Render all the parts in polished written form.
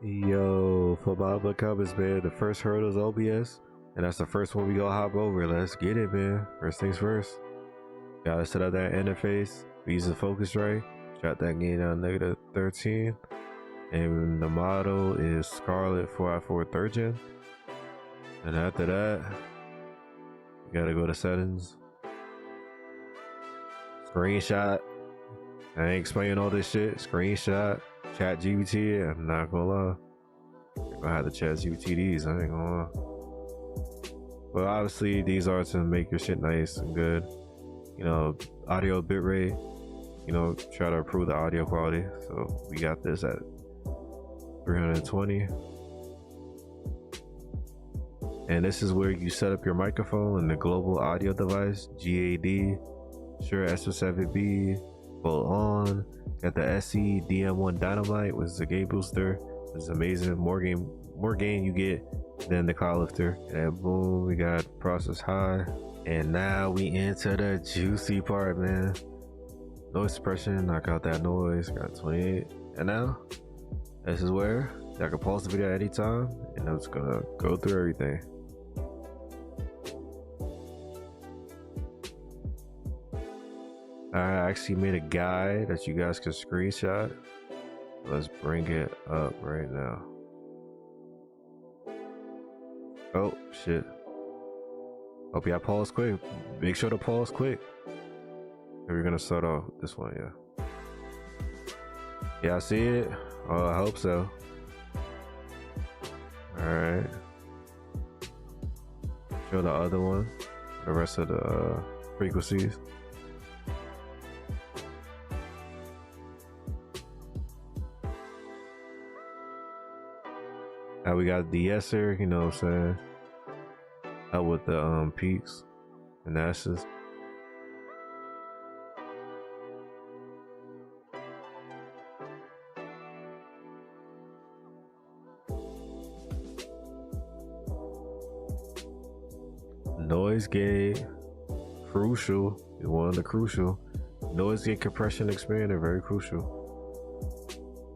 Yo, for my upcomings, man, the first hurdle is OBS, and that's the first one we gonna hop over. Let's get it, man. First things first. Gotta set up that interface. We use the Focusrite. Drop that gain down -13. And the model is Scarlett 4i4 3rd gen. And after that, you gotta go to settings. Screenshot. I ain't explaining all this shit. Screenshot. Chat GPT. I'm not gonna lie. I had to chat GPT these. I ain't gonna lie. But obviously, these are to make your shit nice and good. You know, audio bitrate. You know, try to improve the audio quality. So we got this at 320. And this is where you set up your microphone and the global audio device, GAD, Shure SM7B, full on. Got the SE DM1 Dynamite, which is a gain booster. It's amazing. More gain you get than the cloud lifter. And boom, we got process high. And now we into the juicy part, man. Noise suppression, knock out that noise. Got 28. And now, this is where I can pause the video at any time, and I'm just gonna go through everything. I actually made a guide that you guys can screenshot. Let's bring it up right now. Oh shit. Hope y'all pause quick. Make sure to pause quick. We're gonna start off this one, yeah. Y'all see it? Oh, I hope so. Alright. Show the other one. The rest of the frequencies. Now we got the de-esser, you know what I'm saying? Out with the peaks and ashes. Noise gate, crucial. One of the crucial. Noise gate compression expander, very crucial.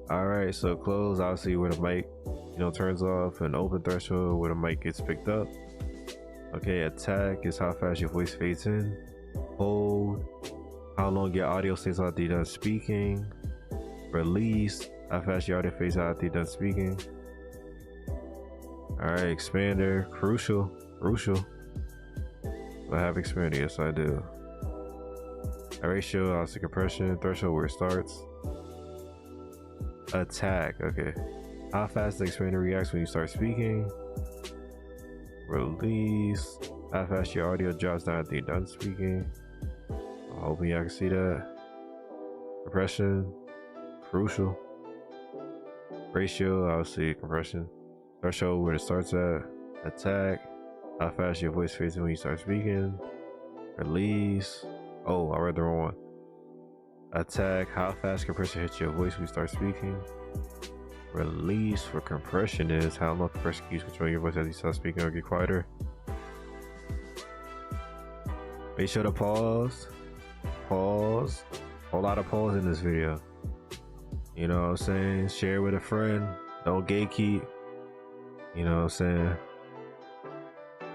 All right, so close, obviously where the mic, you know, turns off, and open threshold where the mic gets picked up. Okay, attack is how fast your voice fades in. Hold, how long your audio stays out after you're done speaking. Release, how fast your audio fades out after you're done speaking. All right, expander, crucial. I have expander, yes I do. Ratio, obviously compression, threshold where it starts. Attack, okay. How fast the expander reacts when you start speaking. Release, how fast your audio drops down after you're done speaking. I'm hoping y'all can see that. Compression, crucial. Ratio, obviously compression. Threshold where it starts at. Attack, how fast your voice fades in when you start speaking. Release, oh, I read the wrong one. Attack, how fast compression hits your voice when you start speaking. Release for compression is how long compression keeps controlling your voice as you start speaking or get quieter. Make sure to pause. Whole lot of pause in this video. You know what I'm saying? Share with a friend. Don't gatekeep. You know what I'm saying?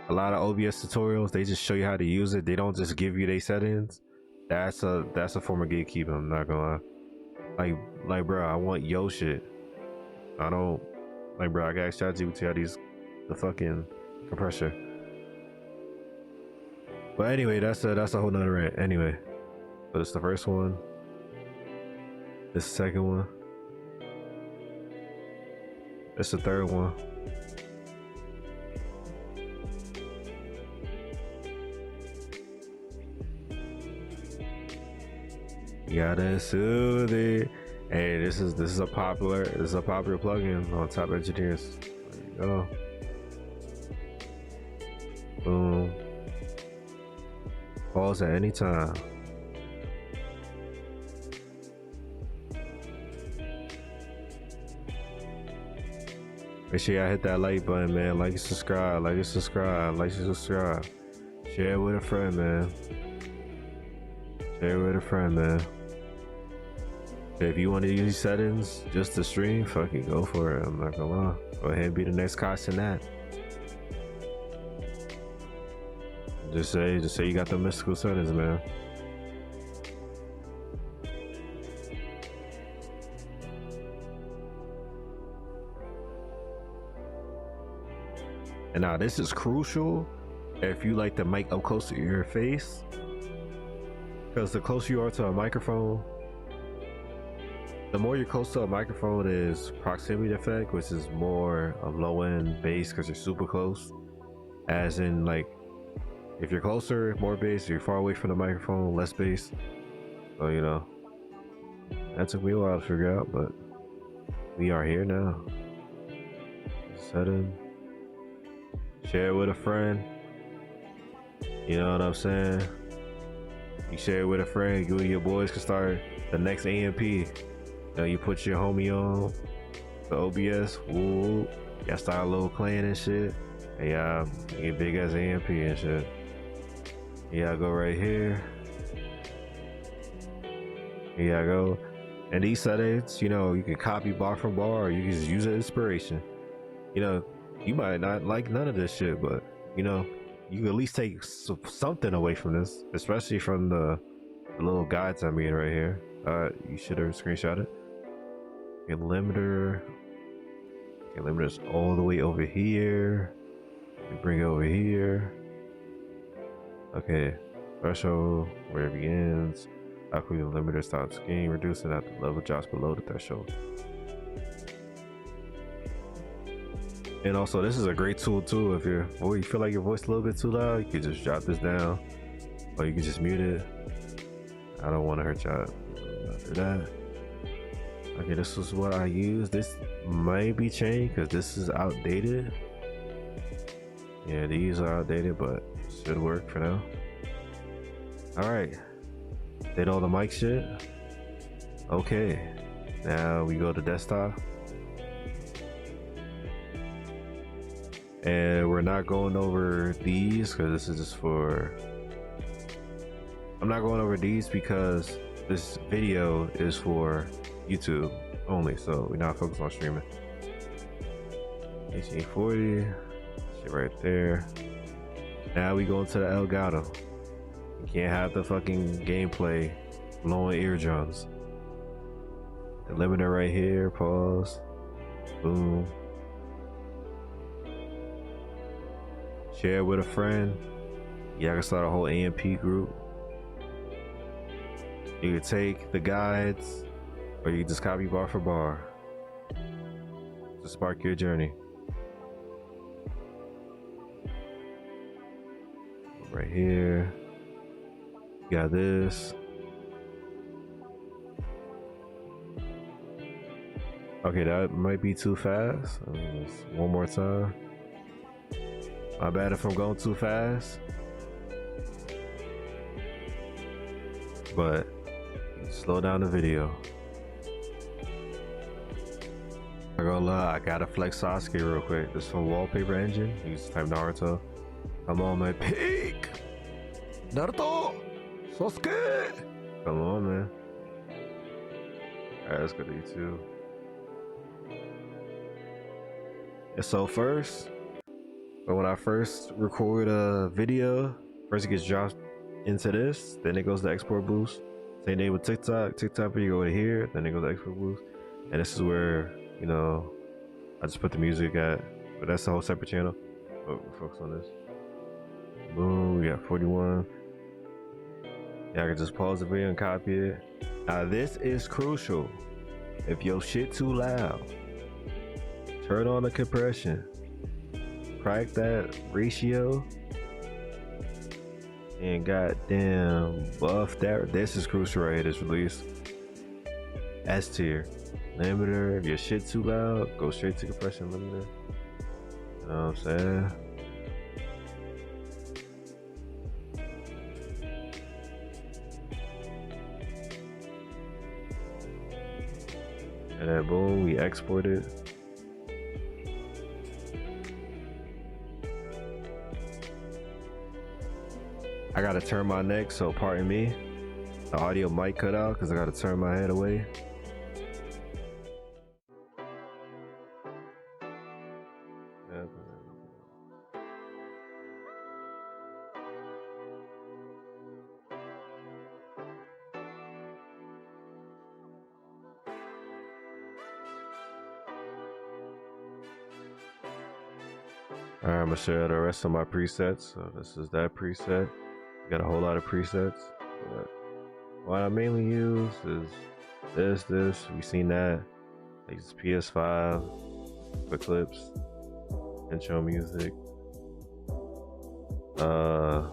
A lot of OBS tutorials, they just show you how to use it. They don't just give you their settings. That's a form of gatekeeping, I'm not gonna lie. Like bro, I want yo shit. I don't, like bro, I got ChatGPT how to use the fucking compressor. But anyway, that's a whole nother rant. Anyway, but it's the first one. This is the second one. It's the third one. You gotta soothe it. Hey, this is a popular plugin on Top Engineers. There you go. Boom. Pause at any time. Make sure y'all hit that like button, man. Like and subscribe. Share it with a friend, man. If you want to use these settings just to stream, fucking go for it. I'm not gonna lie. Go ahead and be the next cost in that. Just say you got the mystical settings, man. And now this is crucial if you like the mic up close to your face, because the closer you are to a microphone, the more you're close to a microphone is proximity effect, which is more of low end bass because you're super close. As in, like, if you're closer, more bass. If you're far away from the microphone, less bass. So, you know, that took me a while to figure out, but we are here now. Setting. Share it with a friend. You know what I'm saying? You share it with a friend. You and your boys can start the next AMP. You know, you put your homie on the OBS. Woo. Y'all start a little playing and shit. And y'all get big as AMP and shit. Yeah, go right here. Here y'all go. And these settings, you know, you can copy bar for bar, or you can just use it as inspiration. You know, you might not like none of this shit, but you know, you can at least take something away from this, especially from the little guides I'm reading right here. You should have screenshot it. Okay, limiter. Okay, limiter's all the way over here. We bring it over here. Okay, threshold where it begins. How quickly the limiter stops gain, reducing at the level drops below the threshold. And also, this is a great tool too. If you feel like your voice a little bit too loud, you can just drop this down, or you can just mute it. I don't want to hurt y'all after that. Okay, this is what I use. This might be changed because this is outdated. Yeah, these are outdated, but should work for now. All right, did all the mic shit. Okay, now we go to desktop. And we're not going over these because this is just for, I'm not going over these because this video is for YouTube only, so we're not focused on streaming. 1840, shit right there. Now we go into the Elgato. You can't have the fucking gameplay blowing eardrums. The limiter right here, pause, boom. Share with a friend. Yeah, I can start a whole AMP group. You can take the guides, or you can just copy bar for bar to spark your journey. Right here, you got this. Okay, that might be too fast. One more time. My bad if I'm going too fast, but slow down the video. I'm gonna lie, I gotta flex Sasuke real quick. This from Wallpaper Engine. You just type Naruto. Come on, man. Peak! Naruto! Sasuke! Come on, man. Alright, let's go to YouTube. And so first, but when I first record a video, first it gets dropped into this, then it goes to export boost. Same thing with TikTok. TikTok video go to here, then it goes to export boost. And this is where, you know, I just put the music at, but that's a whole separate channel. But we'll focus on this. Boom, we got 41. Yeah, I can just pause the video and copy it. Now this is crucial. If your shit too loud, turn on the compression. Crack that ratio and goddamn buff that. This is crucial right here. This release S tier limiter. If your shit too loud, go straight to compression limiter. You know what I'm saying? And then boom, we export it. I gotta turn my neck, so pardon me. The audio might cut out because I gotta turn my head away. step. All right, I'm gonna share the rest of my presets. So this is that preset. Got a whole lot of presets, but what I mainly use is this. We seen that. I use PS5, quick clips, intro music. I'll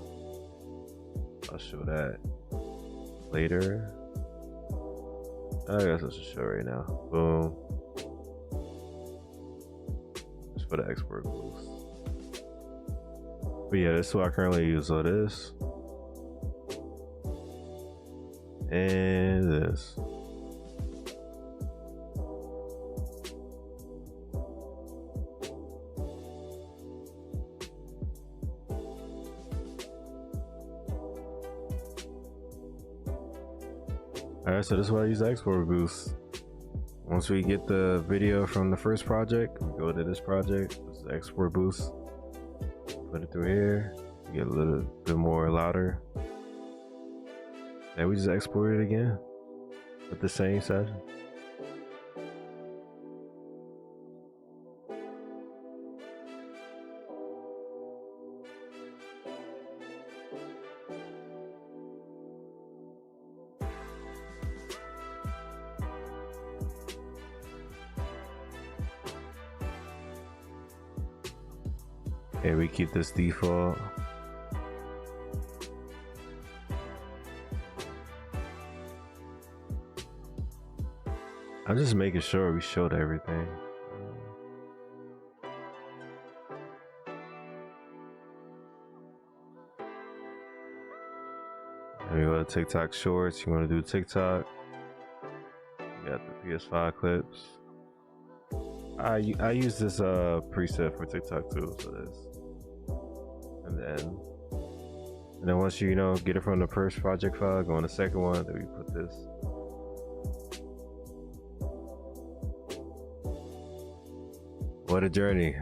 show that later. I guess I should show right now. Boom. Just for the export boost. But yeah, this is what I currently use. So this and this. Alright, so this is why I use the export boost. Once we get the video from the first project, we go to this project. This is the export boost. Put it through here. Get a little bit more louder. And we just export it again with the same session. And we keep this default. I'm just making sure we showed everything. And we go to TikTok Shorts. You want to do TikTok? You got the PS5 clips. I use this preset for TikTok too. So this, and then once you get it from the first project file, go on the second one. Then we put this. What a journey.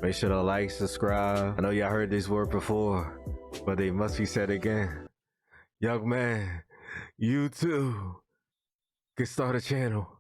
Make sure to like, subscribe. I know y'all heard this word before, but they must be said again. Young man, you too can start a channel.